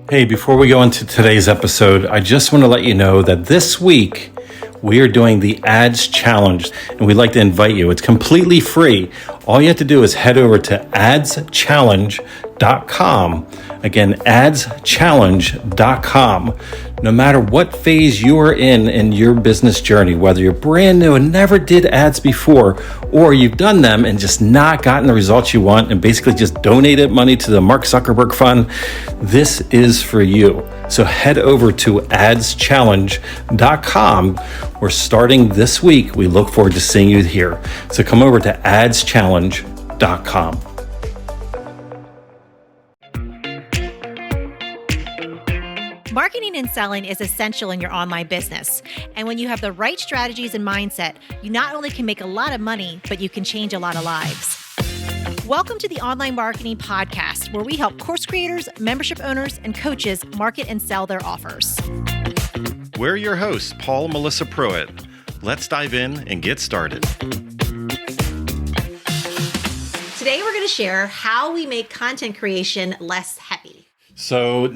Hey, before we go into today's episode, I just want to let you know that this week we are doing the Ads Challenge, and we'd like to invite you. It's completely free. All you have to do is head over to adschallenge.com. Again, adschallenge.com. No matter what phase you are in your business journey, whether you're brand new and never did ads before, or you've done them and just not gotten the results you want and basically just donated money to the Mark Zuckerberg Fund, this is for you. So head over to adschallenge.com. We're starting this week. We look forward to seeing you here. So come over to adschallenge.com. Marketing and selling is essential in your online business. And when you have the right strategies and mindset, you not only can make a lot of money, but you can change a lot of lives. Welcome to the Online Marketing Podcast, where we help course creators, membership owners, and coaches market and sell their offers. We're your hosts, Paul and Melissa Pruitt. Let's dive in and get started. Today, we're going to share how we make content creation less heavy. So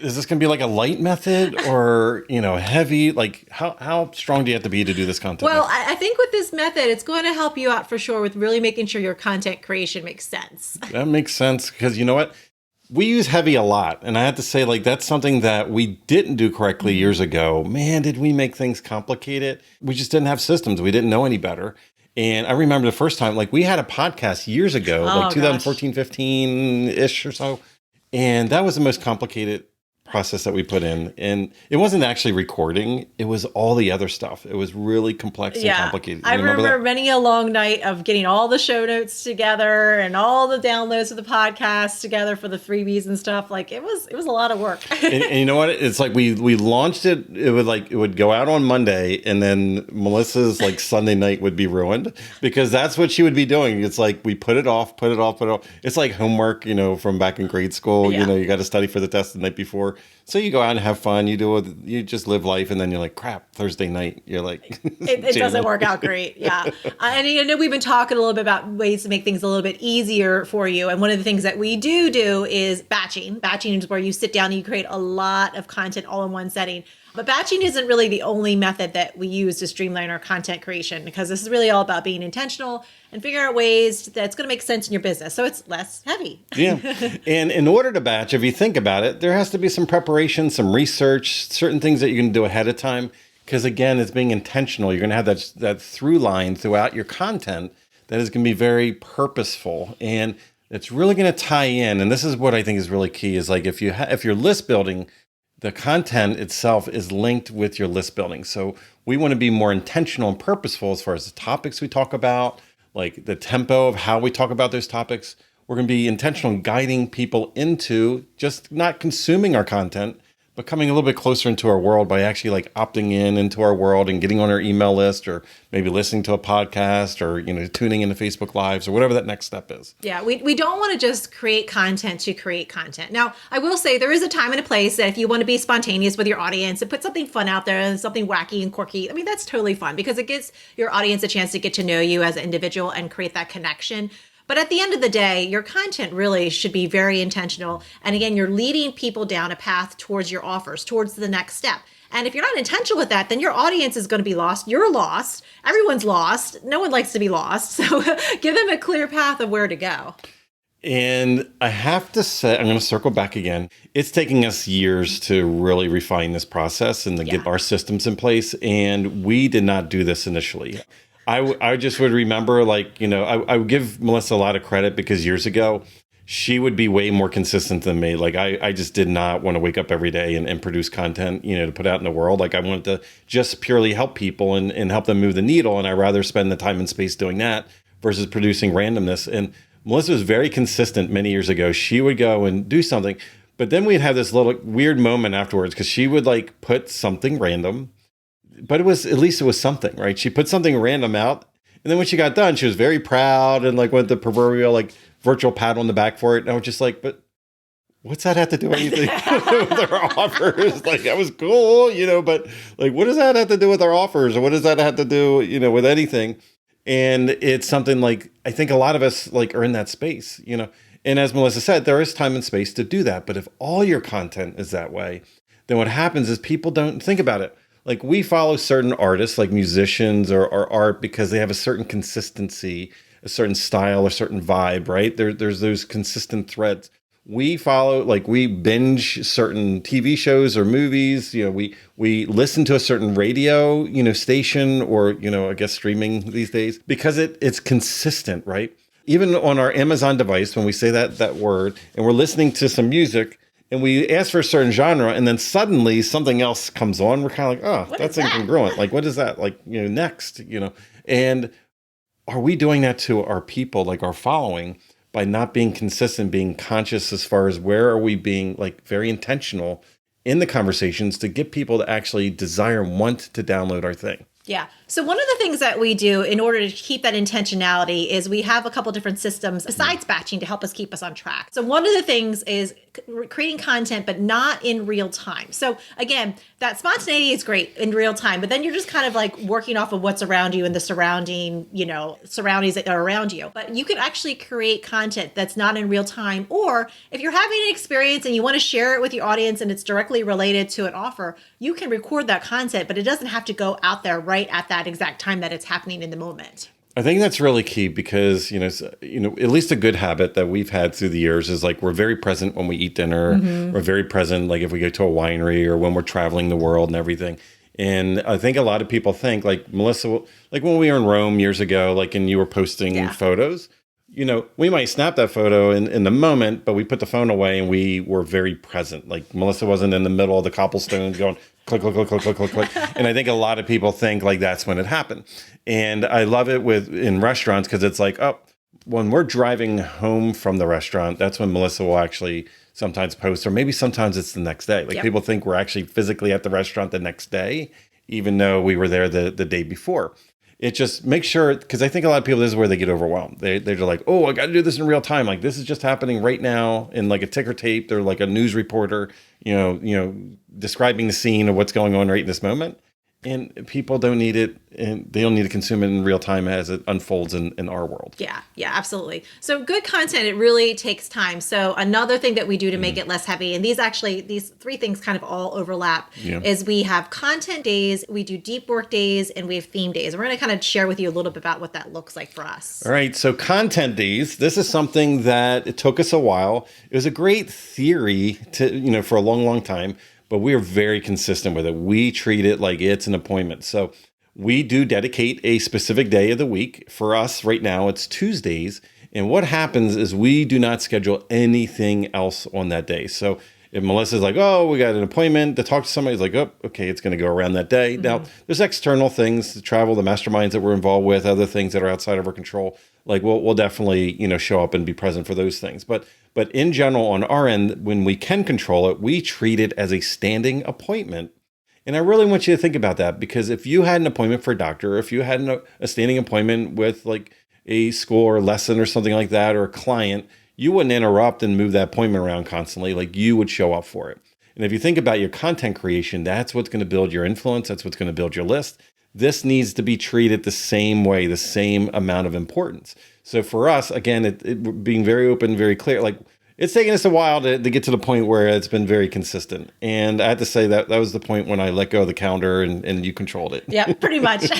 is this going to be like a light method or, heavy? Like how strong do you have to be to do this content? Well, I think with this method, it's going to help you out for sure with really making sure your content creation makes sense. That makes sense because you know what? We use heavy a lot. And I have to say, that's something that we didn't do correctly years ago. Man, did we make things complicated? We just didn't have systems. We didn't know any better. And I remember the first time, we had a podcast years ago, 2014, 15-ish or so. And that was the most complicated process that we put in. And it wasn't actually recording. It was all the other stuff. It was really complex and complicated. I remember many a long night of getting all the show notes together and all the downloads of the podcast together for the freebies and stuff. It was a lot of work. and you know what? It's we launched it. It would go out on Monday, and then Melissa's Sunday night would be ruined because that's what she would be doing. It's we put it off. It's like homework, from back in grade school. Yeah. You got to study for the test the night before. So you go out and have fun. You just live life, and then you're like, crap. Thursday night, you're like, it doesn't work out great. Yeah, and I know we've been talking a little bit about ways to make things a little bit easier for you. And one of the things that we do is batching. Batching is where you sit down and you create a lot of content all in one setting. But batching isn't really the only method that we use to streamline our content creation, because this is really all about being intentional and figuring out ways that's going to make sense in your business so it's less heavy. Yeah. And in order to batch, if you think about it, there has to be some preparation, some research, certain things that you can do ahead of time. Because again, it's being intentional. You're going to have that through line throughout your content that is going to be very purposeful. And it's really going to tie in. And this is what I think is really key is if you're list building, the content itself is linked with your list building. So we want to be more intentional and purposeful as far as the topics we talk about, the tempo of how we talk about those topics. We're going to be intentional in guiding people into just not consuming our content, but coming a little bit closer into our world by actually opting into our world and getting on our email list, or maybe listening to a podcast, or tuning into Facebook Lives, or whatever that next step is. Yeah, we don't want to just create content to create content. Now, I will say there is a time and a place that if you want to be spontaneous with your audience and put something fun out there and something wacky and quirky, that's totally fun because it gives your audience a chance to get to know you as an individual and create that connection. But at the end of the day, your content really should be very intentional. And again, you're leading people down a path towards your offers, towards the next step. And if you're not intentional with that, then your audience is going to be lost. You're lost. Everyone's lost. No one likes to be lost. So give them a clear path of where to go. And I have to say, I'm going to circle back again. It's taking us years to really refine this process and to get our systems in place. And we did not do this initially. I just would remember, I would give Melissa a lot of credit because years ago, she would be way more consistent than me. I just did not want to wake up every day and produce content, to put out in the world. I wanted to just purely help people and help them move the needle. And I'd rather spend the time and space doing that versus producing randomness. And Melissa was very consistent many years ago. She would go and do something, but then we'd have this little weird moment afterwards because she would put something random. But at least it was something, right? She put something random out. And then when she got done, she was very proud and went the proverbial virtual pat on the back for it. And I was just but what's that have to do with anything with our offers? That was cool, but what does that have to do with our offers? Or what does that have to do, with anything? And it's something I think a lot of us are in that space, And as Melissa said, there is time and space to do that. But if all your content is that way, then what happens is people don't think about it. Like we follow certain artists, like musicians or art, because they have a certain consistency, a certain style, a certain vibe, right? There's those consistent threads. We follow, like we binge certain TV shows or movies. We listen to a certain radio, station or, I guess streaming these days because it's consistent, right? Even on our Amazon device, when we say that word and we're listening to some music and we ask for a certain genre and then suddenly something else comes on, we're kind of like, oh, that's incongruent. Like, what is that? Like, next, and are we doing that to our people, like our following, by not being consistent, being conscious as far as where are we being like very intentional in the conversations to get people to actually desire and want to download our thing? Yeah. So one of the things that we do in order to keep that intentionality is we have a couple different systems besides batching to help us keep us on track. So one of the things is creating content, but not in real time. So again, that spontaneity is great in real time, but then you're just kind of like working off of what's around you and the surroundings that are around you. But you can actually create content that's not in real time. Or if you're having an experience and you want to share it with your audience and it's directly related to an offer, you can record that content, but it doesn't have to go out there right at that exact time that it's happening in the moment. I think that's really key because, at least a good habit that we've had through the years is like we're very present when we eat dinner. Mm-hmm. We're very present, like if we go to a winery or when we're traveling the world and everything. And I think a lot of people think like Melissa, like when we were in Rome years ago, like and you were posting photos, we might snap that photo in the moment, but we put the phone away and we were very present. Like Melissa wasn't in the middle of the cobblestones going click, click, click, click, click, click, click. And I think a lot of people think like that's when it happened. And I love it in restaurants because it's like, oh, when we're driving home from the restaurant, that's when Melissa will actually sometimes post, or maybe sometimes it's the next day. Like people think we're actually physically at the restaurant the next day, even though we were there the day before. It just makes sure, because I think a lot of people, this is where they get overwhelmed. They're just like, oh, I got to do this in real time. Like this is just happening right now in like a ticker tape. They're like a news reporter, describing the scene of what's going on right in this moment. And people don't need it, and they don't need to consume it in real time as it unfolds in our world. Yeah, absolutely. So good content, it really takes time. So another thing that we do to make it less heavy, and these three things kind of all overlap, is we have content days, we do deep work days, and we have theme days. And we're going to kind of share with you a little bit about what that looks like for us. All right, so content days, this is something that it took us a while. It was a great theory to, for a long, long time. But we are very consistent with it. We treat it like it's an appointment. So we do dedicate a specific day of the week. For us right now, it's Tuesdays. And what happens is we do not schedule anything else on that day. So if Melissa's like, oh, we got an appointment to talk to somebody, it's like, oh, okay, it's going to go around that day. Mm-hmm. Now, there's external things, the travel, the masterminds that we're involved with, other things that are outside of our control. Like we'll definitely, show up and be present for those things. But in general, on our end, when we can control it, we treat it as a standing appointment. And I really want you to think about that, because if you had an appointment for a doctor, or if you had a standing appointment with like a school or lesson or something like that, or a client, you wouldn't interrupt and move that appointment around constantly. Like you would show up for it. And if you think about your content creation, that's what's going to build your influence. That's what's going to build your list. This needs to be treated the same way, the same amount of importance. So for us, again, it being very open, very clear, like it's taken us a while to get to the point where it's been very consistent. And I had to say that was the point when I let go of the calendar and you controlled it. Yeah, pretty much.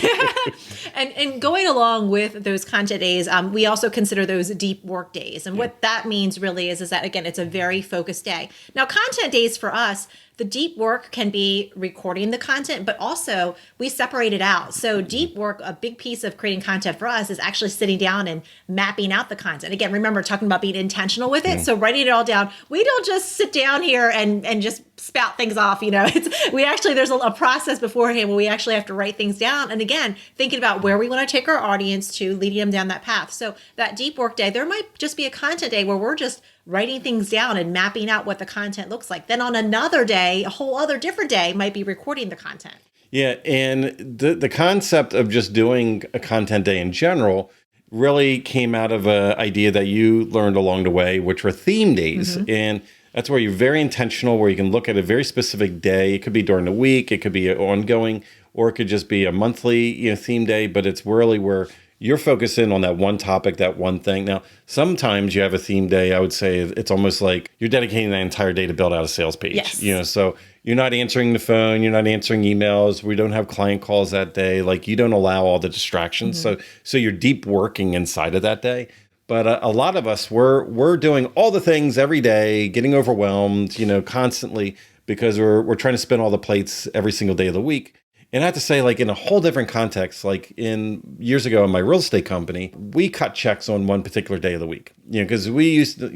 And going along with those content days, we also consider those deep work days. And what that means really is that, again, it's a very focused day. Now, content days for us, the deep work can be recording the content, but also we separate it out. So deep work, a big piece of creating content for us is actually sitting down and mapping out the content. Again, remember talking about being intentional with it. So writing it all down. We don't just sit down here and just spout things off. There's a process beforehand where we actually have to write things down. And again, thinking about where we want to take our audience to, leading them down that path. So that deep work day, there might just be a content day where we're just writing things down and mapping out what the content looks like. Then on another day, a whole other different day, might be recording the content. Yeah, and the concept of just doing a content day in general really came out of an idea that you learned along the way, which were theme days. Mm-hmm. And that's where you're very intentional, where you can look at a very specific day. It could be during the week, it could be ongoing, or it could just be a monthly theme day. But it's really where you're focusing on that one topic, that one thing. Now, sometimes you have a theme day. I would say it's almost like you're dedicating that entire day to build out a sales page. Yes. So you're not answering the phone, you're not answering emails. We don't have client calls that day. Like you don't allow all the distractions. So you're deep working inside of that day. But a lot of us, we're doing all the things every day, getting overwhelmed, constantly because we're trying to spin all the plates every single day of the week. And I have to say, like in a whole different context, like years ago in my real estate company, we cut checks on one particular day of the week. Because we used to,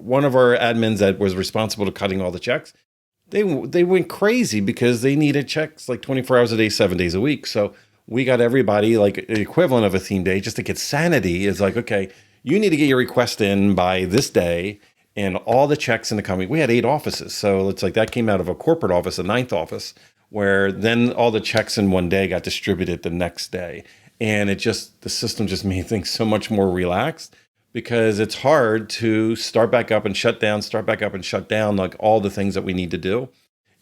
one of our admins that was responsible to cutting all the checks, they went crazy because they needed checks like 24 hours a day, 7 days a week. So we got everybody like the equivalent of a theme day just to get sanity is like, okay, you need to get your request in by this day and all the checks in the company. We had 8 offices. So it's like that came out of a corporate office, a 9th office, where then all the checks in one day got distributed the next day. And the system just made things so much more relaxed because it's hard to start back up and shut down, like all the things that we need to do.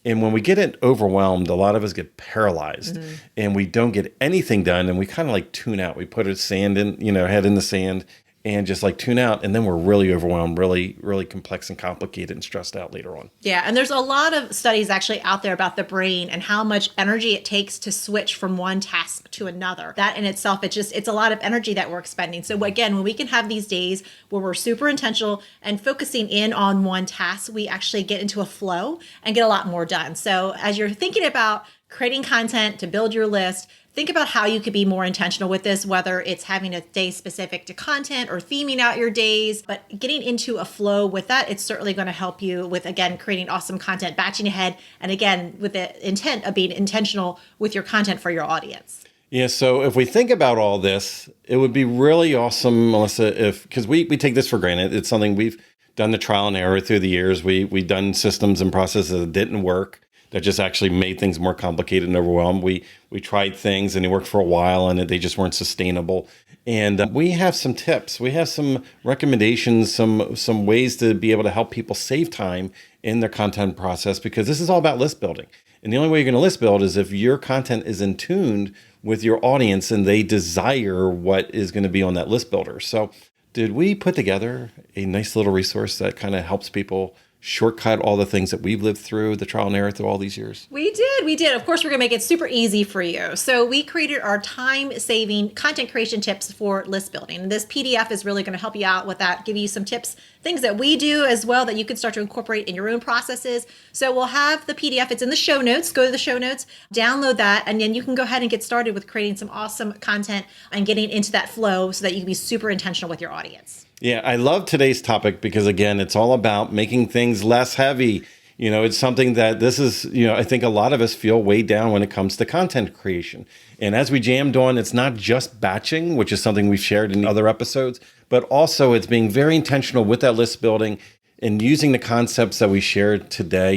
And when we get overwhelmed, a lot of us get paralyzed and we don't get anything done. And we kind of like tune out. We put our sand in, head in the sand and just like tune out. And then we're really overwhelmed, really, really complex and complicated and stressed out later on. Yeah. And there's a lot of studies actually out there about the brain and how much energy it takes to switch from one task to another. That in itself, it's a lot of energy that we're expending. So again, when we can have these days where we're super intentional and focusing in on one task, we actually get into a flow and get a lot more done. So as you're thinking about creating content to build your list, think about how you could be more intentional with this, whether it's having a day specific to content or theming out your days, but getting into a flow with that, it's certainly going to help you with, again, creating awesome content, batching ahead, and again, with the intent of being intentional with your content for your audience. Yeah, so if we think about all this, it would be really awesome, Melissa, because we take this for granted. It's something we've done the trial and error through the years. We've done systems and processes that didn't work, that just actually made things more complicated and overwhelmed. We tried things and they worked for a while and they just weren't sustainable. And we have some tips. We have some recommendations, some ways to be able to help people save time in their content process, because this is all about list building. And the only way you're going to list build is if your content is in tune with your audience and they desire what is going to be on that list builder. So did we put together a nice little resource that kind of helps people shortcut all the things that we've lived through, the trial and error through all these years? We did. Of course, we're going to make it super easy for you. So we created our time-saving content creation tips for list building. And this PDF is really going to help you out with that, give you some tips, things that we do as well that you can start to incorporate in your own processes. So we'll have the PDF. It's in the show notes. Go to the show notes, download that, and then you can go ahead and get started with creating some awesome content and getting into that flow so that you can be super intentional with your audience. Yeah, I love today's topic because, again, it's all about making things less heavy. It's something that this is, I think a lot of us feel weighed down when it comes to content creation. And as we jammed on, it's not just batching, which is something we've shared in other episodes, but also it's being very intentional with that list building and using the concepts that we shared today,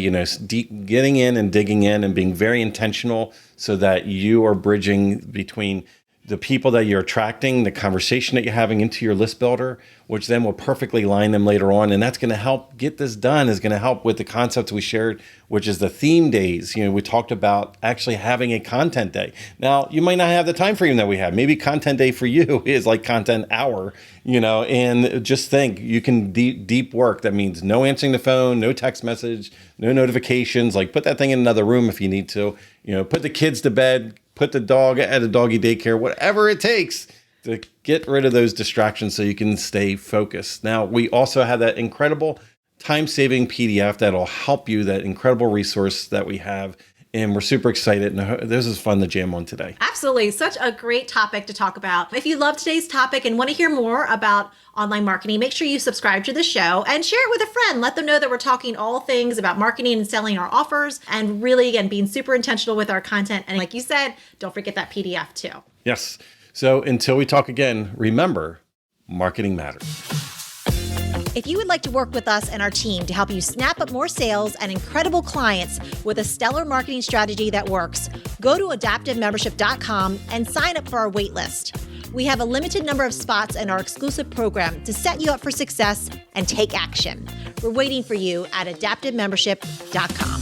getting in and digging in and being very intentional so that you are bridging between the people that you're attracting, the conversation that you're having into your list builder, which then will perfectly line them later on. And that's going to help get this done, is going to help with the concepts we shared, which is the theme days. We talked about actually having a content day. Now, you might not have the time frame that we have. Maybe content day for you is like content hour, and just think you can deep work. That means no answering the phone, no text message, no notifications, like put that thing in another room if you need to, put the kids to bed, put the dog at a doggy daycare, whatever it takes to get rid of those distractions so you can stay focused. Now, we also have that incredible time-saving PDF that'll help you, that incredible resource that we have. And we're super excited. And this is fun to jam on today. Absolutely. Such a great topic to talk about. If you love today's topic and want to hear more about online marketing, make sure you subscribe to the show and share it with a friend. Let them know that we're talking all things about marketing and selling our offers and really, again, being super intentional with our content. And like you said, don't forget that PDF too. Yes. So until we talk again, remember, marketing matters. If you would like to work with us and our team to help you snap up more sales and incredible clients with a stellar marketing strategy that works, go to adaptivemembership.com and sign up for our wait list. We have a limited number of spots in our exclusive program to set you up for success and take action. We're waiting for you at adaptivemembership.com.